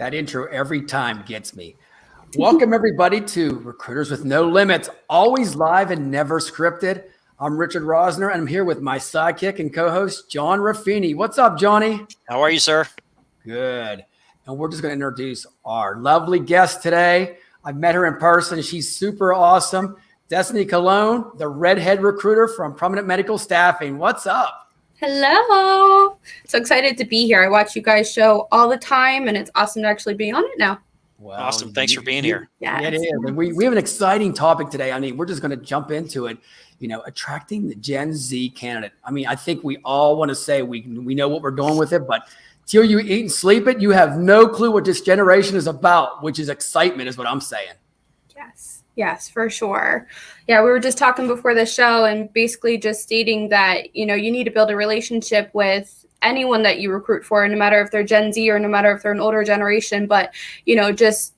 That intro every time gets me. Welcome, everybody, to Recruiters with No Limits, always live and never scripted. I'm Richard Rosner, and I'm here with my sidekick and co-host, John Raffini. What's up, Johnny? How are you, sir? Good. And we're just going to introduce our lovely guest today. I've met her in person. She's super awesome. Destiny Colon, the redhead recruiter from Prominent Medical Staffing. What's up? Hello. So excited to be here. I watch you guys show all the time, and it's awesome to actually be on it now. Well, awesome. Thanks for being here. Yeah, it is. And we have an exciting topic today. I mean, we're just going to jump into it. You know, attracting the Gen Z candidate. I mean, I think we all want to say we know what we're doing with it, but till you eat and sleep it, you have no clue what this generation is about, which is excitement is what I'm saying. Yes, for sure. Yeah, we were just talking before the show and basically just stating that, you know, you need to build a relationship with anyone that you recruit for, no matter if they're Gen Z or no matter if they're an older generation, but, you know, just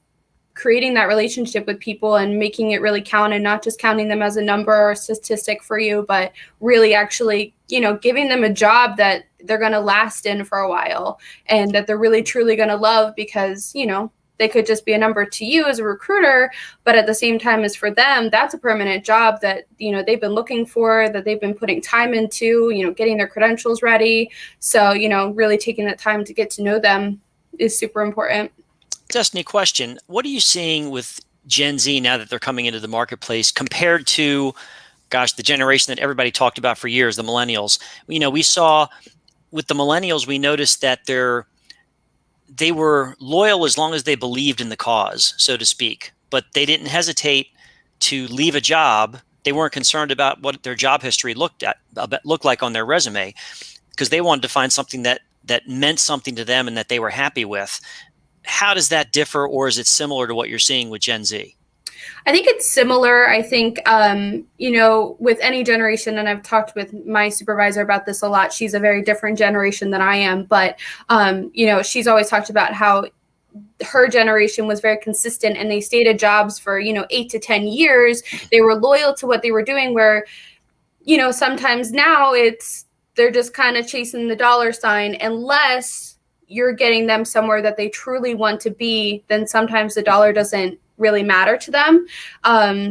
creating that relationship with people and making it really count and not just counting them as a number or a statistic for you, but really actually, you know, giving them a job that they're going to last in for a while and that they're really truly going to love because, you know, they could just be a number to you as a recruiter, but at the same time as for them, that's a permanent job that, you know, they've been looking for, that they've been putting time into, you know, getting their credentials ready. So, you know, really taking that time to get to know them is super important. Destiny, question. What are you seeing with Gen Z now that they're coming into the marketplace compared to, gosh, the generation that everybody talked about for years, the millennials? You know, we saw with the millennials, we noticed that they were loyal as long as they believed in the cause, so to speak, but they didn't hesitate to leave a job. They weren't concerned about what their job history looked like on their resume because they wanted to find something that meant something to them and that they were happy with. How does that differ, or is it similar to what you're seeing with Gen Z? I think it's similar. I think, you know, with any generation, and I've talked with my supervisor about this a lot, she's a very different generation than I am. But, you know, she's always talked about how her generation was very consistent and they stayed at jobs for, you know, 8 to 10 years. They were loyal to what they were doing where, you know, sometimes now they're just kind of chasing the dollar sign unless you're getting them somewhere that they truly want to be, then sometimes the dollar doesn't really matter to them.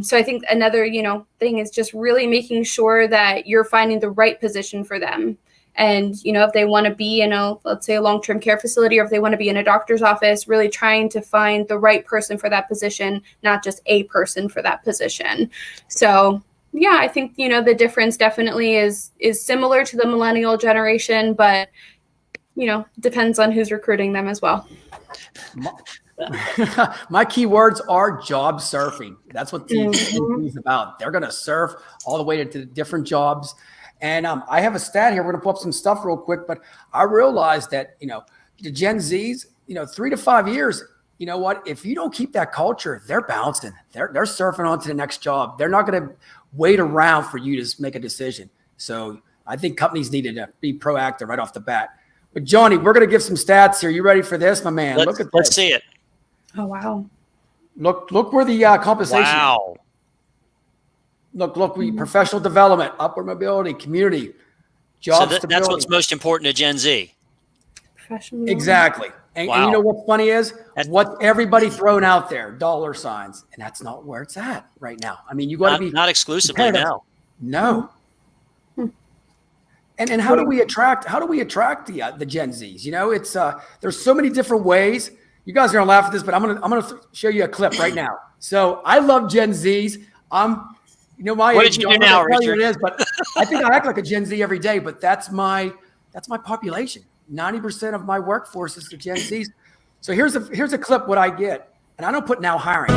So I think another, you know, thing is just really making sure that you're finding the right position for them. And, you know, if they want to be in let's say a long-term care facility, or if they want to be in a doctor's office, really trying to find the right person for that position, not just a person for that position. So yeah, I think, you know, the difference definitely is similar to the millennial generation, but, you know, depends on who's recruiting them as well. My keywords are job surfing. That's what TV is about. They're going to surf all the way to different jobs. And I have a stat here. We're going to pull up some stuff real quick, but I realized that, you know, the Gen Zs, you know, 3 to 5 years, you know what, if you don't keep that culture, they're bouncing. They're surfing on to the next job. They're not going to wait around for you to make a decision. So I think companies need to be proactive right off the bat. But Johnny, we're going to give some stats here. You ready for this, my man? Let's see it. Oh, wow. Look where the compensation Wow. is. Look, professional development, upward mobility, community, job stability. That's what's most important to Gen Z. Professional. Exactly. And you know what's funny is what everybody throwing out there, dollar signs, and that's not where it's at right now. I mean, you got to be not exclusively now. No. And how do we attract the Gen Zs? You know, it's there's so many different ways. You guys are gonna laugh at this, but I'm gonna show you a clip right now. So I love Gen Zs. You know, my what age, did you do now, Richard? It is, but I think I act like a Gen Z every day. But that's my population. 90% of my workforce is the Gen Zs. So here's a clip what I get, and I don't put now hiring.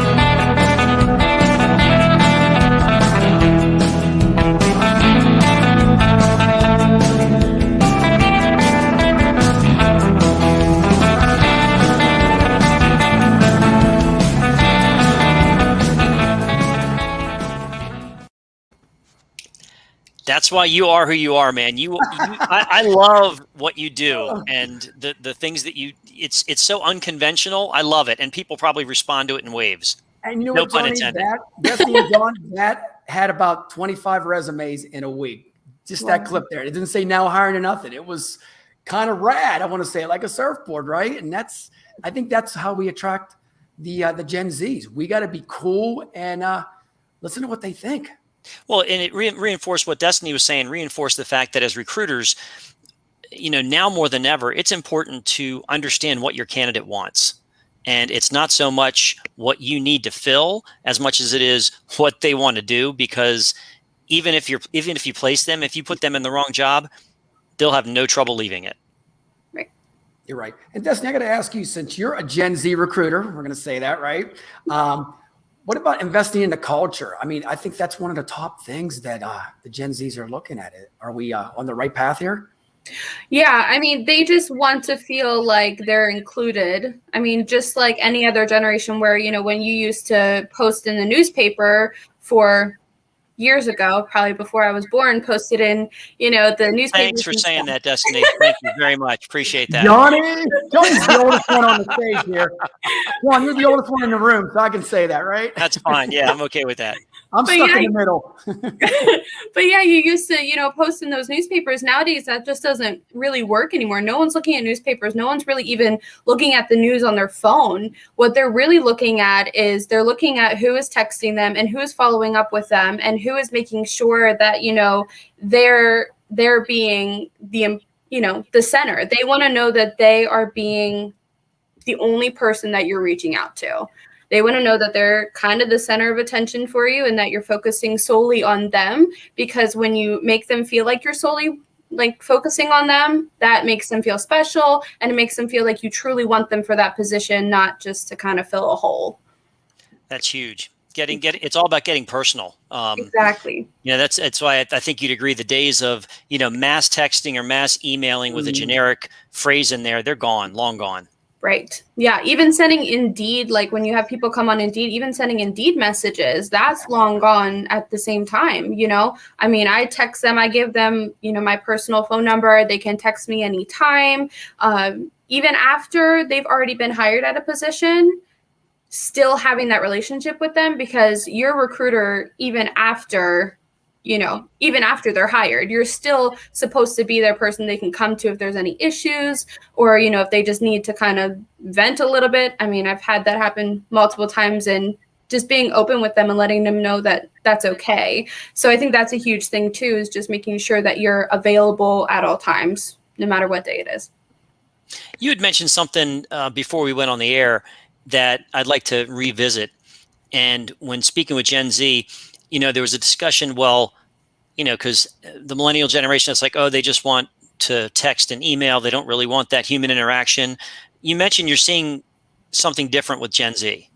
That's why you are who you are, man. I love what you do and the things that it's so unconventional. I love it. And people probably respond to it in waves. And you know what, Johnny, that had about 25 resumes in a week. Just that clip there. It didn't say now hiring or nothing. It was kind of rad. I want to say like a surfboard, right? And I think that's how we attract the Gen Zs. We got to be cool and listen to what they think. Well, and it reinforced what Destiny was saying, reinforced the fact that as recruiters, now more than ever, it's important to understand what your candidate wants. And it's not so much what you need to fill as much as it is what they want to do, because even if you place them, if you put them in the wrong job, they'll have no trouble leaving it. Right. You're right. And Destiny, I got to ask you, since you're a Gen Z recruiter, we're going to say that, right? What about investing in the culture? I mean, I think that's one of the top things that the Gen Zs are looking at. Are we on the right path here? Yeah, I mean, they just want to feel like they're included. I mean, just like any other generation where, when you used to post in the newspaper for years ago, probably before I was born, posted in, the newspaper. Thanks for saying that, Destiny. Thank you very much. Appreciate that. Johnny's the oldest one on the stage here. John, you're the oldest one in the room, so I can say that, right? That's fine. Yeah, I'm okay with that. I'm stuck in the middle. But yeah, you used to, post in those newspapers. Nowadays, that just doesn't really work anymore. No one's looking at newspapers. No one's really even looking at the news on their phone. What they're really looking at is they're looking at who is texting them and who is following up with them and who is making sure that, they're being the center. They want to know that they are being the only person that you're reaching out to. They want to know that they're kind of the center of attention for you and that you're focusing solely on them, because when you make them feel like you're solely focusing on them, that makes them feel special and it makes them feel like you truly want them for that position, not just to kind of fill a hole. That's huge. It's all about getting personal. Exactly. That's why I think you'd agree the days of, mass texting or mass emailing with a generic phrase in there, they're gone, long gone. Right. Yeah. Even sending Indeed, like when you have people come on Indeed, even sending Indeed messages, that's long gone at the same time. I mean, I text them, I give them, my personal phone number. They can text me anytime. Even after they've already been hired at a position, still having that relationship with them, because you're a recruiter, even after they're hired, you're still supposed to be their person they can come to if there's any issues or, if they just need to kind of vent a little bit. I mean, I've had that happen multiple times, and just being open with them and letting them know that that's okay. So I think that's a huge thing too, is just making sure that you're available at all times, no matter what day it is. You had mentioned something before we went on the air that I'd like to revisit. And when speaking with Gen Z, there was a discussion, because the millennial generation, it's like, oh, they just want to text and email. They don't really want that human interaction. You mentioned you're seeing something different with Gen Z.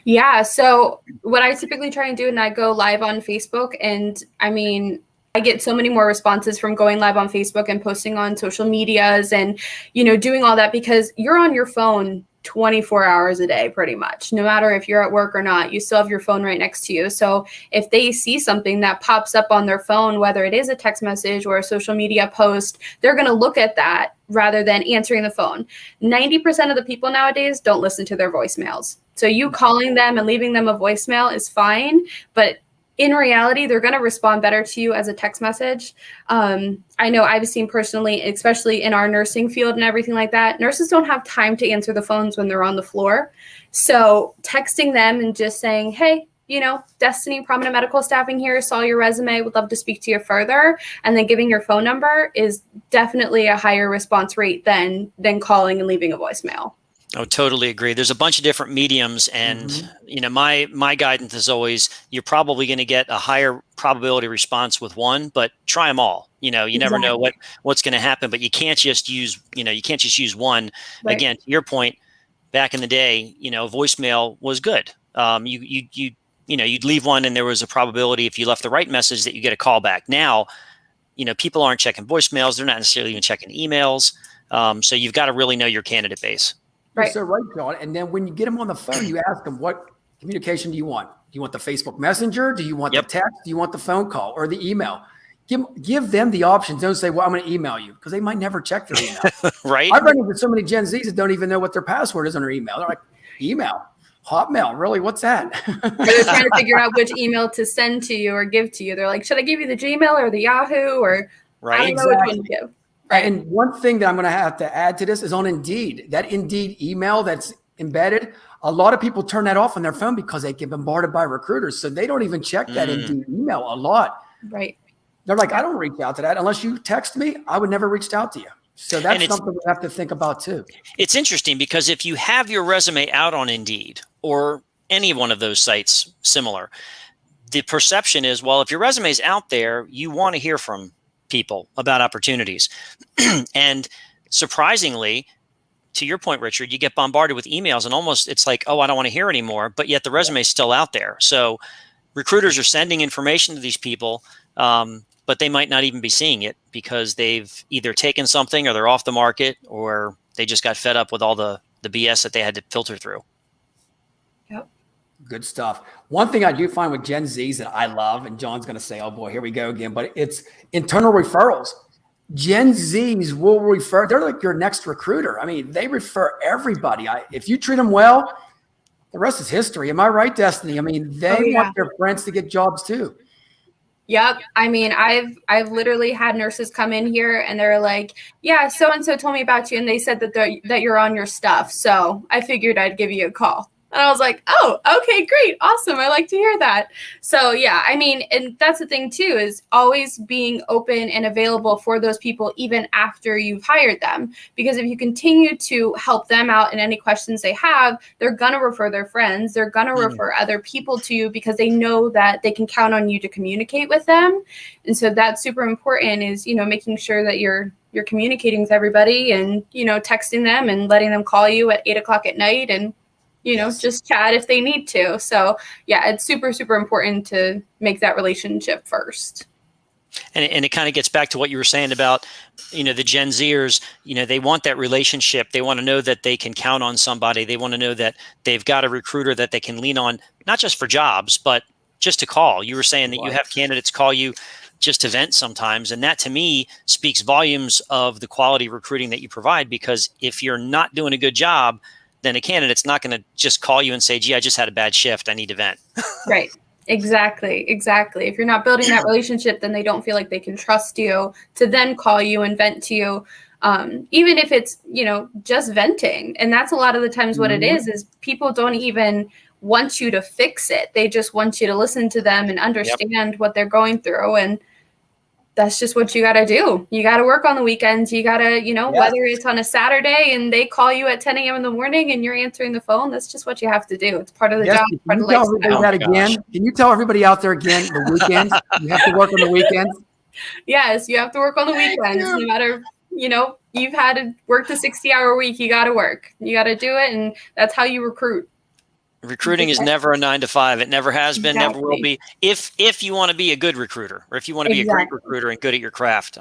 Yeah. So what I typically try and do, and I go live on Facebook, and I mean, I get so many more responses from going live on Facebook and posting on social medias and, doing all that, because you're on your phone 24 hours a day, pretty much. No matter if you're at work or not, you still have your phone right next to you. So if they see something that pops up on their phone, whether it is a text message or a social media post, they're going to look at that rather than answering the phone. 90% of the people nowadays don't listen to their voicemails. So you calling them and leaving them a voicemail is fine, but in reality, they're going to respond better to you as a text message. I know I've seen personally, especially in our nursing field and everything like that, nurses don't have time to answer the phones when they're on the floor. So texting them and just saying, hey, Destiny, Prominent Medical Staffing here, saw your resume, would love to speak to you further, and then giving your phone number is definitely a higher response rate than calling and leaving a voicemail. Oh, totally agree. There's a bunch of different mediums, and my guidance is always, you're probably going to get a higher probability response with one, but try them all. You never know what's going to happen, but you can't just use one. Right. Again, to your point, back in the day, voicemail was good. You'd leave one, and there was a probability if you left the right message that you get a call back. Now, people aren't checking voicemails; they're not necessarily even checking emails. So you've got to really know your candidate base. Right. So right, John. And then when you get them on the phone, you ask them, what communication do you want? Do you want the Facebook Messenger? Do you want the text? Do you want the phone call or the email? Give them the options. Don't say, well, I'm going to email you, because they might never check their email. Right. I've run into so many Gen Zs that don't even know what their password is on their email. They're like, email, Hotmail, really? What's that? They're trying to figure out which email to send to you or give to you. They're like, should I give you the Gmail or the Yahoo? Or right. I don't know which one to give. And one thing that I'm going to have to add to this is on Indeed. That Indeed email that's embedded, a lot of people turn that off on their phone because they get bombarded by recruiters. So they don't even check that Indeed email a lot. Right. They're like, I don't reach out to that. Unless you text me, I would never reached out to you. So that's something we have to think about too. It's interesting because if you have your resume out on Indeed or any one of those sites similar, the perception is, well, if your resume is out there, you want to hear from people about opportunities. And surprisingly, to your point, Richard, you get bombarded with emails and almost it's like, oh, I don't want to hear anymore, but yet the resume is still out there. So recruiters are sending information to these people, but they might not even be seeing it because they've either taken something or they're off the market or they just got fed up with all the BS that they had to filter through. Yep. Good stuff. One thing I do find with Gen Zs that I love, and John's going to say, oh boy, here we go again, but it's internal referrals. Gen Zs will refer. They're like your next recruiter. I mean, they refer everybody. If you treat them well, the rest is history. Am I right, Destiny? I mean, they want their friends to get jobs too. Yep. I mean, I've literally had nurses come in here and they're like, yeah, so-and-so told me about you. And they said that you're on your stuff. So I figured I'd give you a call. And I was like, oh, okay, great. Awesome. I like to hear that. So yeah, I mean, and that's the thing too, is always being open and available for those people, even after you've hired them. Because if you continue to help them out in any questions they have, they're going to refer their friends. They're going to refer other people to you because they know that they can count on you to communicate with them. And so that's super important is, making sure that you're communicating with everybody and, texting them and letting them call you at 8:00 at night and, just chat if they need to. So yeah, it's super, super important to make that relationship first. And it kind of gets back to what you were saying about, the Gen Zers, they want that relationship. They want to know that they can count on somebody. They want to know that they've got a recruiter that they can lean on, not just for jobs, but just to call. You were saying that you have candidates call you just to vent sometimes. And that to me speaks volumes of the quality recruiting that you provide, because if you're not doing a good job, then a candidate's not going to just call you and say, gee, I just had a bad shift. I need to vent. Right. Exactly. If you're not building that relationship, then they don't feel like they can trust you to then call you and vent to you. Even if it's, just venting. And that's a lot of the times what it is people don't even want you to fix it. They just want you to listen to them and understand what they're going through. And that's just what you got to do. You got to work on the weekends. You got to, whether it's on a Saturday and they call you at 10 a.m. in the morning and you're answering the phone, that's just what you have to do. It's part of the job. Part of the lifestyle. Can you tell everybody out there again, the weekends? You have to work on the weekends? Yes, you have to work on the weekends. No matter, you've had to work the 60-hour week, you got to work. You got to do it. And that's how you recruit. Recruiting is never a 9 to 5. It never has been, never will be. If you want to be a good recruiter, or if you want to be a great recruiter and good at your craft,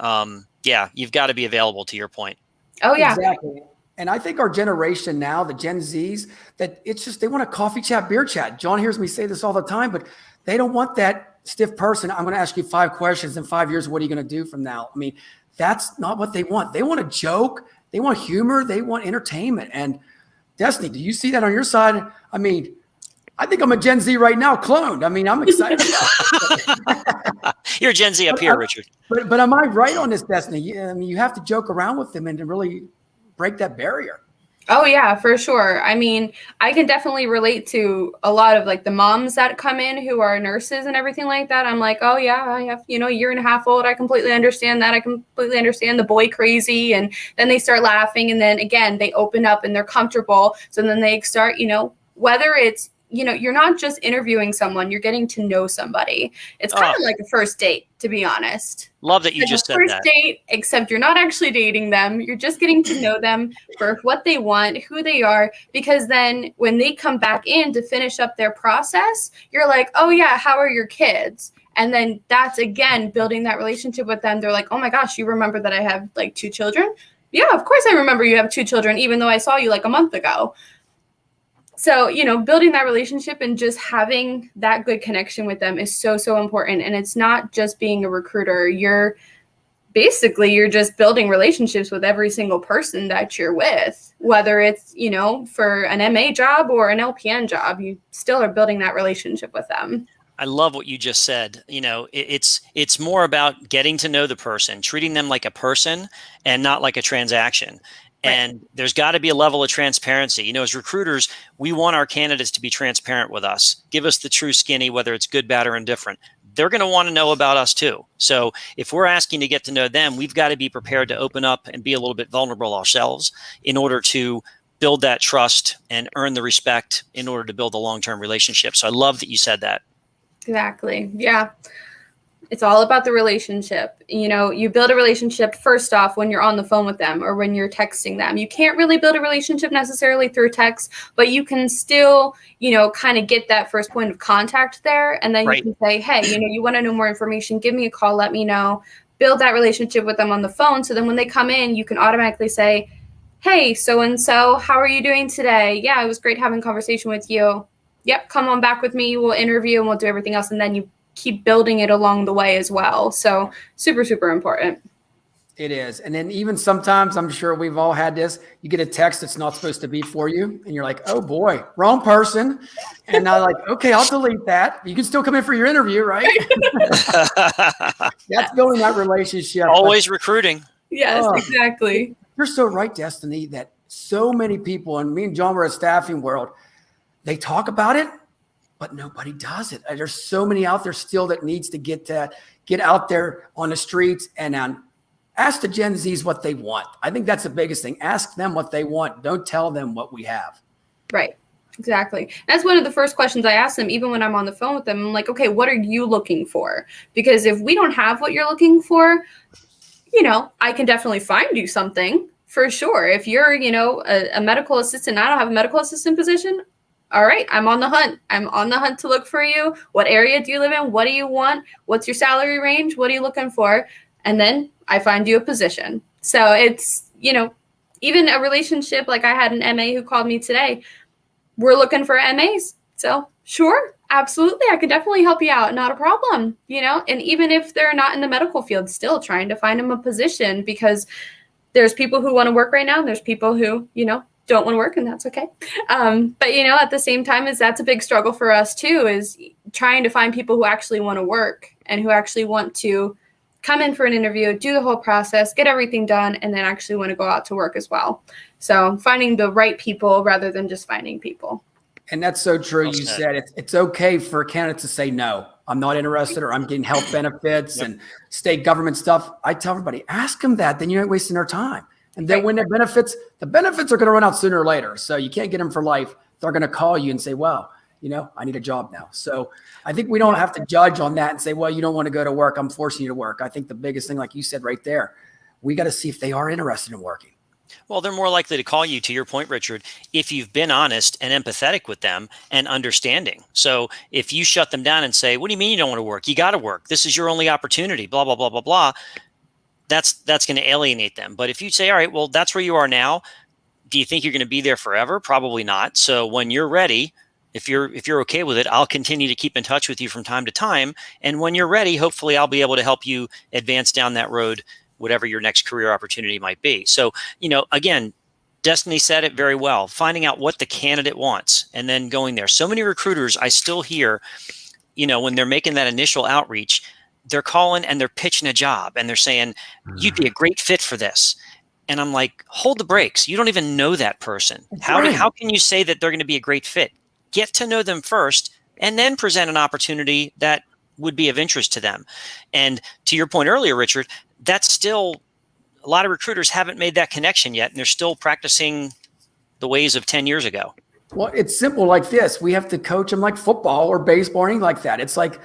you've got to be available, to your point. Oh yeah. Exactly. And I think our generation now, the Gen Zs, that it's just, they want a coffee chat, beer chat. John hears me say this all the time, but they don't want that stiff person. I'm going to ask you 5 questions in 5 years. What are you going to do from now? I mean, that's not what they want. They want a joke. They want humor. They want entertainment. And Destiny, do you see that on your side? I mean, I think I'm a Gen Z right now, cloned. I mean, I'm excited. You're a Gen Z up here, Richard. But am I right on this, Destiny? I mean, you have to joke around with them and to really break that barrier. Oh yeah, for sure. I mean, I can definitely relate to a lot of like the moms that come in who are nurses and everything like that. I'm like, oh yeah, I have, a year and a half old. I completely understand that. I completely understand the boy crazy. And then they start laughing. And then again, they open up and they're comfortable. So then they start, whether it's, you're not just interviewing someone, you're getting to know somebody. It's kind of like a first date, to be honest. Love that you just said that. First date, except you're not actually dating them. You're just getting to know them for what they want, who they are, because then when they come back in to finish up their process, you're like, oh yeah, how are your kids? And then that's, again, building that relationship with them. They're like, oh my gosh, you remember that I have like 2 children? Yeah, of course I remember you have 2 children, even though I saw you like a month ago. So, building that relationship and just having that good connection with them is so, so important. And it's not just being a recruiter. You're just building relationships with every single person that you're with, whether it's, for an MA job or an LPN job, you still are building that relationship with them. I love what you just said. It's more about getting to know the person, treating them like a person and not like a transaction. Right. And there's got to be a level of transparency. As recruiters, we want our candidates to be transparent with us. Give us the true skinny, whether it's good, bad, or indifferent. They're going to want to know about us too. So if we're asking to get to know them, we've got to be prepared to open up and be a little bit vulnerable ourselves in order to build that trust and earn the respect in order to build a long-term relationship. So I love that you said that. Exactly. Yeah. It's all about the relationship. You build a relationship first off when you're on the phone with them or when you're texting them. You can't really build a relationship necessarily through text, but you can still, kind of get that first point of contact there. And then Right. you can say, hey, you want to know more information, give me a call, let me know, build that relationship with them on the phone. So then when they come in, you can automatically say, hey, so-and-so, how are you doing today? Yeah, it was great having a conversation with you. Yep, come on back with me. We'll interview and we'll do everything else. And then you keep building it along the way as well. So super, super important. It is. And then even sometimes, I'm sure we've all had this, you get a text that's not supposed to be for you. And you're like, oh boy, wrong person. And I'm like, okay, I'll delete that. You can still come in for your interview, right? That's building that relationship. Always recruiting. Yes, exactly. You're so right, Destiny, that so many people, and me and John were a staffing world, they talk about it, but nobody does it. There's so many out there still that needs to get out there on the streets and ask the Gen Zs what they want. I think that's the biggest thing. Ask them what they want. Don't tell them what we have. Right. Exactly. That's one of the first questions I ask them, even when I'm on the phone with them. I'm like, okay, what are you looking for? Because if we don't have what you're looking for, I can definitely find you something for sure. If you're, a medical assistant, I don't have a medical assistant position. All right, I'm on the hunt. I'm on the hunt to look for you. What area do you live in? What do you want? What's your salary range? What are you looking for? And then I find you a position. So it's, even a relationship, like I had an MA who called me today. We're looking for MAs. So sure, absolutely. I could definitely help you out. Not a problem, and even if they're not in the medical field, still trying to find them a position, because there's people who want to work right now. And there's people who, don't want to work, and that's okay. But, at the same time, that's a big struggle for us too, is trying to find people who actually want to work and who actually want to come in for an interview, do the whole process, get everything done, and then actually want to go out to work as well. So finding the right people rather than just finding people. And that's so true. You said it's okay for a candidate to say, no, I'm not interested, or I'm getting health benefits and state government stuff. I tell everybody, ask them that. Then you ain't wasting their time. And then when the benefits are going to run out sooner or later. So you can't get them for life. They're going to call you and say, well, I need a job now. So I think we don't have to judge on that and say, well, you don't want to go to work, I'm forcing you to work. I think the biggest thing, like you said right there, we got to see if they are interested in working. Well, they're more likely to call you, to your point, Richard, if you've been honest and empathetic with them and understanding. So if you shut them down and say, what do you mean you don't want to work? You got to work. This is your only opportunity, blah, blah, blah, blah, blah. That's going to alienate them. But if you say, all right, well, that's where you are now. Do you think you're going to be there forever? Probably not. So when you're ready, if you're okay with it, I'll continue to keep in touch with you from time to time. And when you're ready, hopefully I'll be able to help you advance down that road, whatever your next career opportunity might be. So, again, Destiny said it very well, finding out what the candidate wants and then going there. So many recruiters I still hear, when they're making that initial outreach, they're calling and they're pitching a job and they're saying, you'd be a great fit for this. And I'm like, hold the brakes. You don't even know that person. How can you say that they're going to be a great fit? Get to know them first and then present an opportunity that would be of interest to them. And to your point earlier, Richard, that's still, a lot of recruiters haven't made that connection yet. And they're still practicing the ways of 10 years ago. Well, it's simple like this. We have to coach them like football or baseball or anything like that. It's like,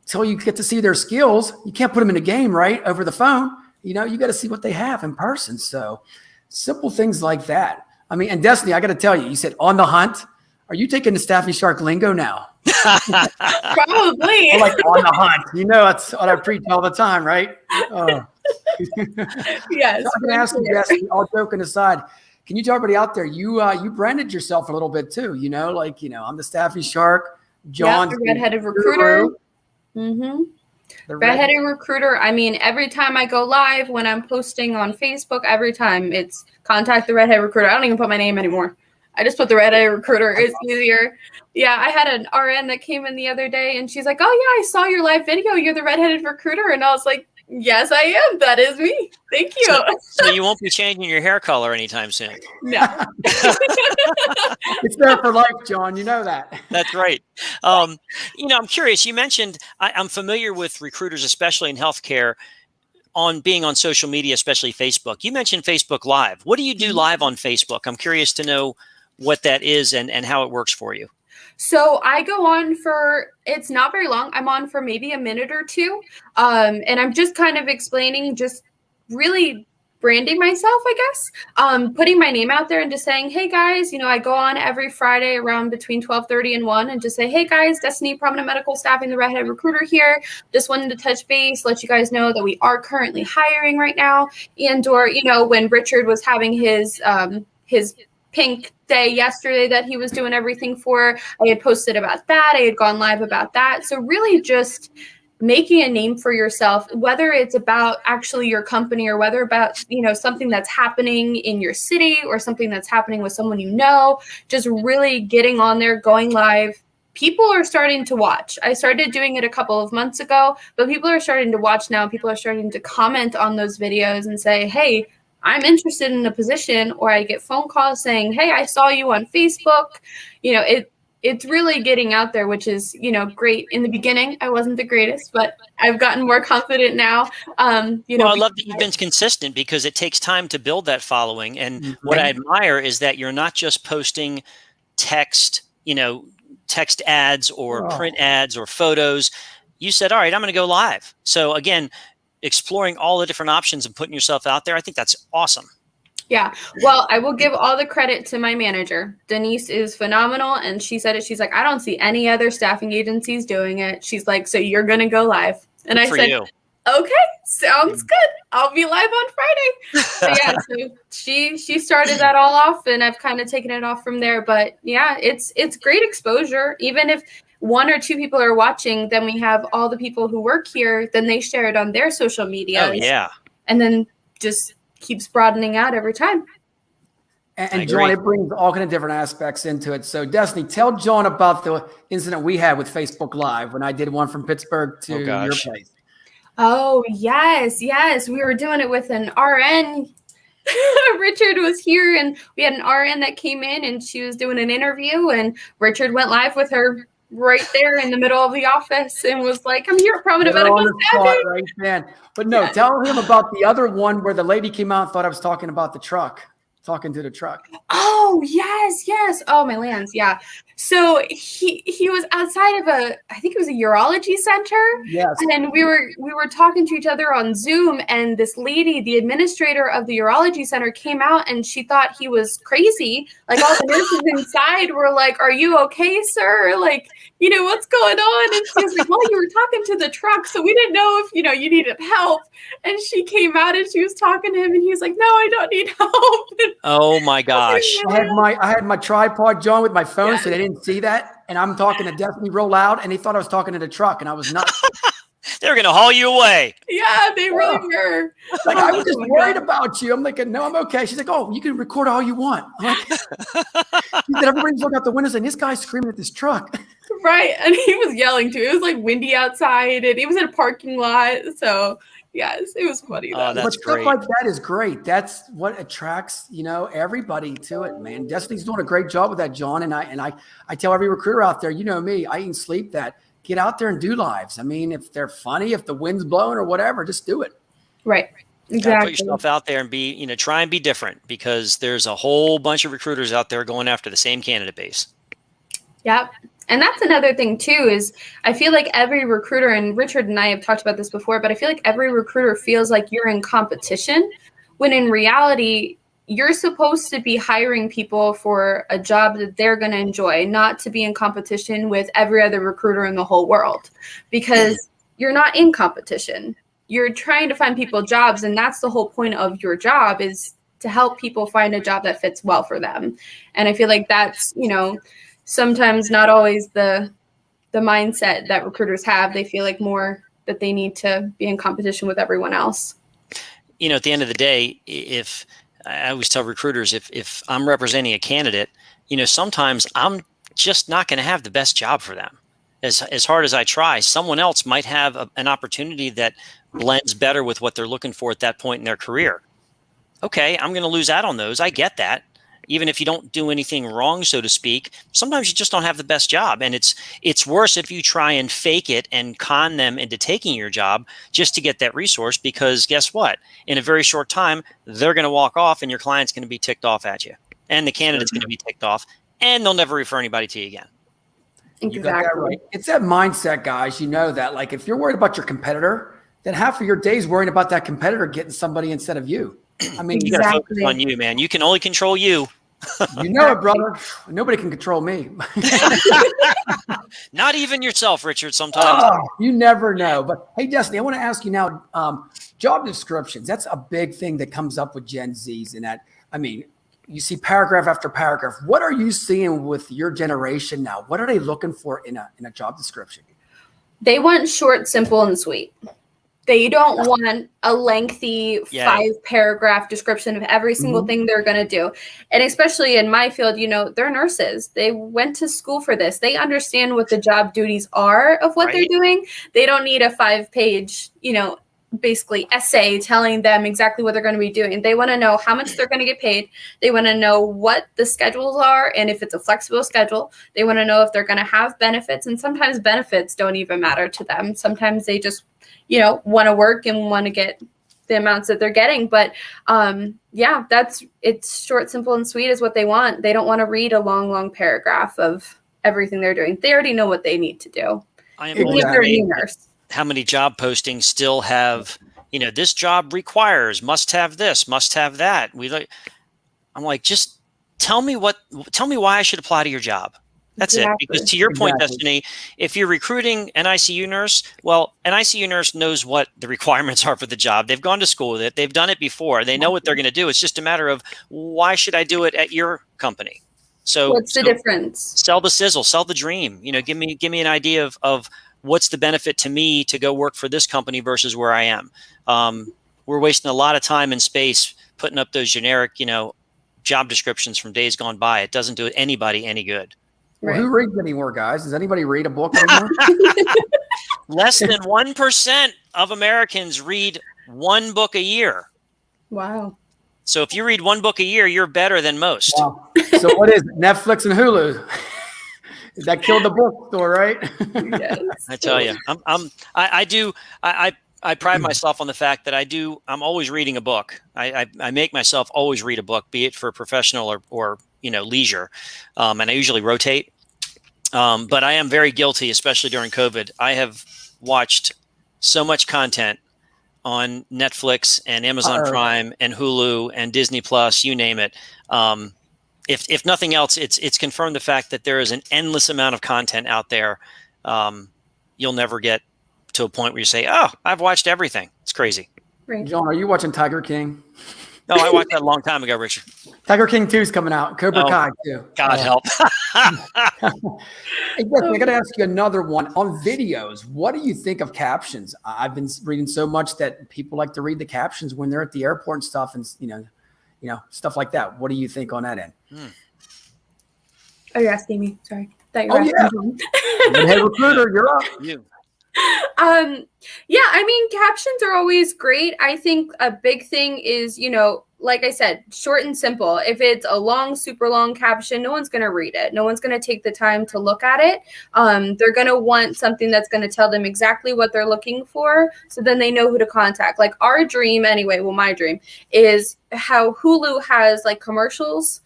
until you get to see their skills, you can't put them in a game, right? Over the phone, you got to see what they have in person. So simple things like that. I mean, and Destiny, I got to tell you, you said on the hunt. Are you taking the Staffy Shark lingo now? Probably. Or like on the hunt. That's what I preach all the time, right? Oh. Yes. So I'm going to ask you, Destiny, all joking aside, can you tell everybody out there, you branded yourself a little bit too, I'm the Staffy Shark. John's the redheaded recruiter. Mm-hmm. The redheaded recruiter. I mean, every time I go live, when I'm posting on Facebook, every time it's contact the redheaded recruiter. I don't even put my name anymore. I just put the redheaded recruiter. It's easier. Yeah, I had an RN that came in the other day, and she's like, "Oh yeah, I saw your live video. You're the redheaded recruiter," and I was like, "Yes, I am. That is me. Thank you." So you won't be changing your hair color anytime soon. No. It's there for life, John. You know that. That's right. I'm curious. You mentioned I'm familiar with recruiters, especially in healthcare, on being on social media, especially Facebook. You mentioned Facebook Live. What do you do live on Facebook? I'm curious to know what that is and how it works for you. So I go on for, it's not very long. I'm on for maybe a minute or two. And I'm just kind of explaining, just really branding myself, I guess, putting my name out there and just saying, hey guys, I go on every Friday around between 12:30 and 1 and just say, hey guys, Destiny Prominent Medical Staffing, the redhead recruiter here. Just wanted to touch base, let you guys know that we are currently hiring right now. And or, when Richard was having his pink day yesterday that he was doing everything for, I had posted about that. I had gone live about that. So really just making a name for yourself, whether it's about actually your company or whether about, something that's happening in your city or something that's happening with someone, just really getting on there, going live. People are starting to watch. I started doing it a couple of months ago, but people are starting to watch now. People are starting to comment on those videos and say, hey, I'm interested in a position, or I get phone calls saying, hey, I saw you on Facebook. It's really getting out there, which is, great. In the beginning, I wasn't the greatest, but I've gotten more confident now. Well, I love that you've been consistent because it takes time to build that following. And what I admire is that you're not just posting text ads or print ads or photos. You said, all right, I'm going to go live. So again, exploring all the different options and putting yourself out there. I think that's awesome. Yeah. Well, I will give all the credit to my manager. Denise is phenomenal. And she said it. She's like, I don't see any other staffing agencies doing it. She's like, so you're going to go live. And I said, okay, sounds good. I'll be live on Friday. But yeah, so she started that all off and I've kind of taken it off from there. But yeah, it's great exposure. Even if one or two people are watching, then we have all the people who work here, then they share it on their social media. Oh, yeah. And then just keeps broadening out every time. And John, it brings all kind of different aspects into it. So Destiny, tell John about the incident we had with Facebook Live when I did one from Pittsburgh to your place. Oh, yes. We were doing it with an RN. Richard was here and we had an RN that came in and she was doing an interview and Richard went live with her right there in the middle of the office and was like, I'm here at Prominent Medical Staffing. Right, man. But no, tell him about the other one where the lady came out and thought I was talking about the truck. Talking to the truck. Oh, yes. Oh, my lands. Yeah. So he was outside of I think it was a urology center. Yes. And we were talking to each other on Zoom and this lady, the administrator of the urology center, came out and she thought he was crazy. Like all the nurses inside were like, are you okay, sir? Like, what's going on? And she was like, well, you were talking to the truck. So we didn't know if, you needed help. And she came out and she was talking to him and he was like, no, I don't need help. Oh my gosh. I had my tripod, John, with my phone, so they didn't see that. And I'm talking to Destiny real loud, and they thought I was talking to the truck, and I was nuts. They were going to haul you away. Yeah, they really were. Like, I was just worried about you. I'm like, no, I'm okay. She's like, oh, you can record all you want. I'm like, she said, everybody's looking out the windows, and this guy's screaming at this truck. Right, and he was yelling too. It was like windy outside, and he was in a parking lot. So yes, it was funny. Oh, that's great. Stuff like that is great. That's what attracts, everybody to it, man. Destiny's doing a great job with that, John. And I tell every recruiter out there, me, I eat and sleep that. Get out there and do lives. I mean, if they're funny, if the wind's blowing or whatever, just do it. Right. Exactly. Put yourself out there and be, try and be different because there's a whole bunch of recruiters out there going after the same candidate base. Yep. And that's another thing too, is I feel like every recruiter, and Richard and I have talked about this before, but I feel like every recruiter feels like you're in competition when in reality, you're supposed to be hiring people for a job that they're going to enjoy, not to be in competition with every other recruiter in the whole world, because you're not in competition. You're trying to find people jobs. And that's the whole point of your job, is to help people find a job that fits well for them. And I feel like that's, sometimes not always the mindset that recruiters have. They feel like more that they need to be in competition with everyone else. At the end of the day, if I always tell recruiters, if I'm representing a candidate, sometimes I'm just not going to have the best job for them. As hard as I try, someone else might have an opportunity that blends better with what they're looking for at that point in their career. Okay, I'm going to lose out on those. I get that. Even if you don't do anything wrong, so to speak, sometimes you just don't have the best job. And it's worse if you try and fake it and con them into taking your job just to get that resource, because guess what? In a very short time, they're going to walk off and your client's going to be ticked off at you. And the candidate's going to be ticked off, and they'll never refer anybody to you again. Exactly. You got that right. It's that mindset, guys. You know that. Like, if you're worried about your competitor, then half of your day is worrying about that competitor getting somebody instead of you. I mean, you got to focus on you, man. You can only control you. You know it, brother. Nobody can control me. Not even yourself, Richard, sometimes. Oh, you never know. But hey, Destiny, I want to ask you now, job descriptions. That's a big thing that comes up with Gen Zs. And that, I mean, you see paragraph after paragraph. What are you seeing with your generation now? What are they looking for in a job description? They want short, simple, and sweet. They don't want a lengthy 5-paragraph description of every single thing they're going to do. And especially in my field, they're nurses. They went to school for this. They understand what the job duties are of what they're doing. They don't need a 5-page, basically essay telling them exactly what they're going to be doing. They want to know how much they're going to get paid. They want to know what the schedules are and if it's a flexible schedule. They want to know if they're going to have benefits. And sometimes benefits don't even matter to them. Sometimes they just want to work and want to get the amounts that they're getting. But it's short, simple, and sweet is what they want. They don't want to read a long paragraph of everything they're doing. They already know what they need to do. I am amazed how many job postings still have, this job requires, must have this, must have that. I'm like, just tell me why I should apply to your job. That's it. Because to your point, Destiny, if you're recruiting an ICU nurse, well, an ICU nurse knows what the requirements are for the job. They've gone to school with it. They've done it before. They know what they're going to do. It's just a matter of, why should I do it at your company? So what's the difference? Sell the sizzle, sell the dream. Give me an idea of what's the benefit to me to go work for this company versus where I am. We're wasting a lot of time and space putting up those generic, job descriptions from days gone by. It doesn't do anybody any good. Well, who reads anymore, guys? Does anybody read a book anymore? Less than 1% of Americans read one book a year. Wow. So if you read one book a year, you're better than most. Wow. So what is it? Netflix and Hulu? That killed the bookstore, right? Yes. I tell you, I pride myself on the fact that I'm always reading a book. I make myself always read a book, be it for professional or leisure. And I usually rotate. But I am very guilty, especially during COVID. I have watched so much content on Netflix and Amazon Prime and Hulu and Disney Plus, you name it. If nothing else, it's confirmed the fact that there is an endless amount of content out there. You'll never get to a point where you say, "Oh, I've watched everything." It's crazy. Right. John, are you watching Tiger King? No, I watched that a long time ago, Richard. Tiger King 2 is coming out. Cobra Kai too. God help. Hey, I got to ask you another one on videos. What do you think of captions? I've been reading so much that people like to read the captions when they're at the airport and stuff, and stuff like that. What do you think on that end? Oh, you're asking me. Sorry. Hey, recruiter, you're up. You. Captions are always great. I think a big thing is, like I said, short and simple. If it's a long, super long caption, no one's going to read it. No one's going to take the time to look at it. They're going to want something that's going to tell them exactly what they're looking for. So then they know who to contact. Like our dream anyway, my dream is how Hulu has like commercials,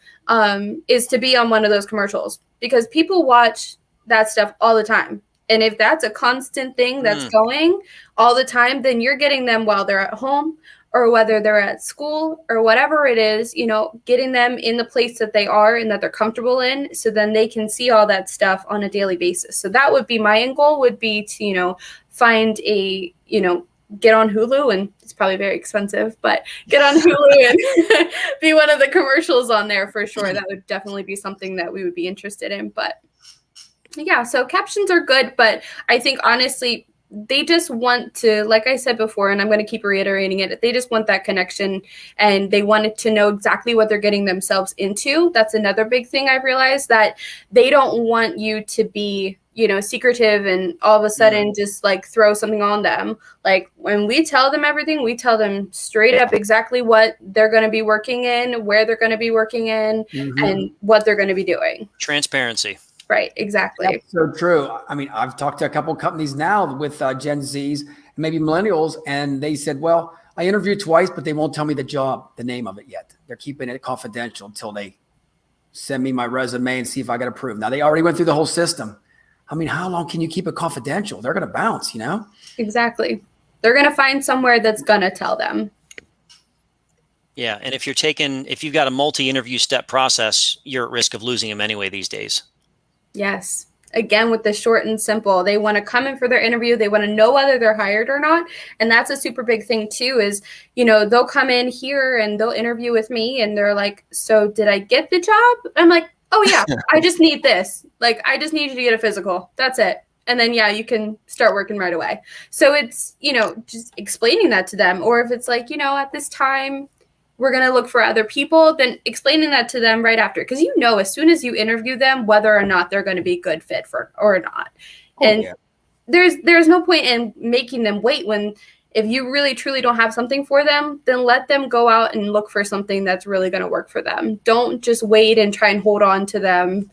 is to be on one of those commercials, because people watch that stuff all the time. And if that's a constant thing that's going all the time, then you're getting them while they're at home or whether they're at school or whatever it is, getting them in the place that they are and that they're comfortable in, so then they can see all that stuff on a daily basis. So that would be my end goal, would be to, find a, get on Hulu, and it's probably very expensive, but get on Hulu and be one of the commercials on there for sure. That would definitely be something that we would be interested in. But yeah, so captions are good, but I think honestly, they just want to, like I said before, and I'm going to keep reiterating it, they just want that connection, and they wanted to know exactly what they're getting themselves into. That's another big thing I've realized, that they don't want you to be, you know, secretive and all of a sudden just like throw something on them. Like when we tell them everything, we tell them straight up exactly what they're going to be working in, where they're going to be working in, and what they're going to be doing. Transparency. Right, exactly. That's so true. I mean, I've talked to a couple of companies now with Gen Zs, maybe millennials, and they said, well, I interviewed twice, but they won't tell me the name of it yet. They're keeping it confidential until they send me my resume and see if I get approved. Now, they already went through the whole system. I mean, how long can you keep it confidential? They're going to bounce, you know? Exactly. They're going to find somewhere that's going to tell them. Yeah. And if you've got a multi-interview step process, you're at risk of losing them anyway these days. Yes. Again, with the short and simple, they want to come in for their interview. They want to know whether they're hired or not. And that's a super big thing too, is, you know, they'll come in here and they'll interview with me and they're like, so did I get the job? I'm like, oh yeah, I just need this. Like, I just need you to get a physical. That's it. And then, yeah, you can start working right away. So it's, you know, just explaining that to them. Or if it's like, you know, at this time, we're going to look for other people, then explaining that to them right after. Because, you know, as soon as you interview them, whether or not they're going to be a good fit for or not. And there's no point in making them wait when, if you really truly don't have something for them, then let them go out and look for something that's really going to work for them. Don't just wait and try and hold on to them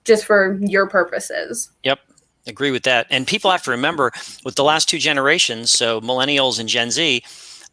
just for your purposes. Yep. Agree with that. And people have to remember, with the last two generations, so millennials and Gen Z,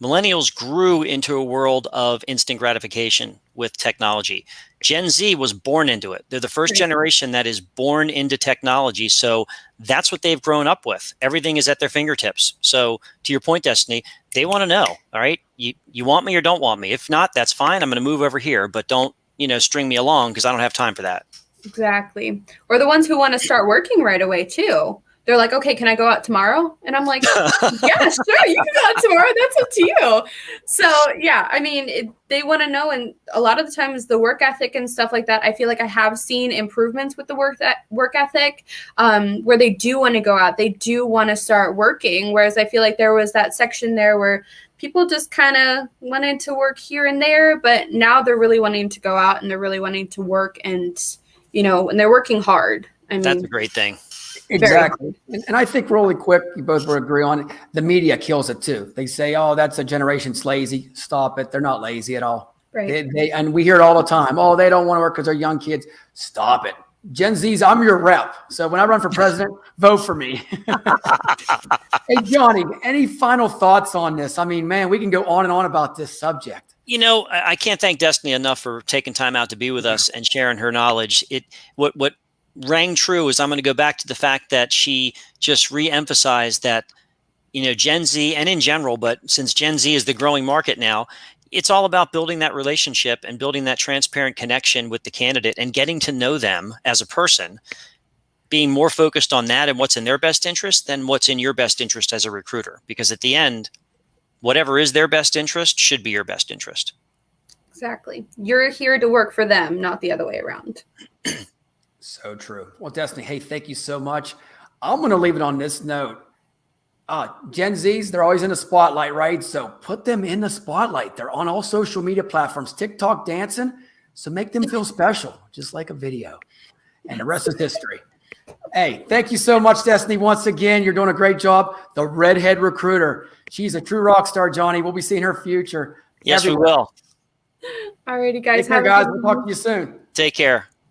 millennials grew into a world of instant gratification with technology. Gen Z was born into it. They're the first generation that is born into technology. So that's what they've grown up with. Everything is at their fingertips. So to your point, Destiny, they want to know, all right, you want me or don't want me? If not, that's fine. I'm going to move over here, but don't, you know, string me along because I don't have time for that. Exactly. Or the ones who want to start working right away too. They're like, okay, can I go out tomorrow? And I'm like, yeah, sure, you can go out tomorrow. That's up to you. So yeah, I mean, they want to know. And a lot of the times the work ethic and stuff like that, I feel like I have seen improvements with the work ethic, where they do want to go out. They do want to start working. Whereas I feel like there was that section there where people just kind of wanted to work here and there, but now they're really wanting to go out and they're really wanting to work, and, you know, and they're working hard. I mean, that's a great thing. Exactly. And I think really quick, you both will agree on it. The media kills it too. They say, oh, that's a generation's lazy. Stop it. They're not lazy at all. Right. And we hear it all the time. Oh, they don't want to work because they're young kids. Stop it. Gen Zs, I'm your rep. So when I run for president, vote for me. Hey, Johnny, any final thoughts on this? I mean, man, we can go on and on about this subject. You know, I can't thank Destiny enough for taking time out to be with us and sharing her knowledge. What rang true is, I'm going to go back to the fact that she just re-emphasized that, you know, Gen Z and in general, but since Gen Z is the growing market now, it's all about building that relationship and building that transparent connection with the candidate and getting to know them as a person, being more focused on that and what's in their best interest than what's in your best interest as a recruiter. Because at the end, whatever is their best interest should be your best interest. Exactly. You're here to work for them, not the other way around. So true. Well, Destiny, hey, thank you so much. I'm going to leave it on this note. Gen Zs, they're always in the spotlight, right? So put them in the spotlight. They're on all social media platforms, TikTok dancing. So make them feel special, just like a video. And the rest is history. Hey, thank you so much, Destiny. Once again, you're doing a great job. The redhead recruiter. She's a true rock star, Johnny. We'll be seeing her future. Yes, everywhere. we will. Alrighty, guys. Take care, guys. We'll talk to you soon. Take care.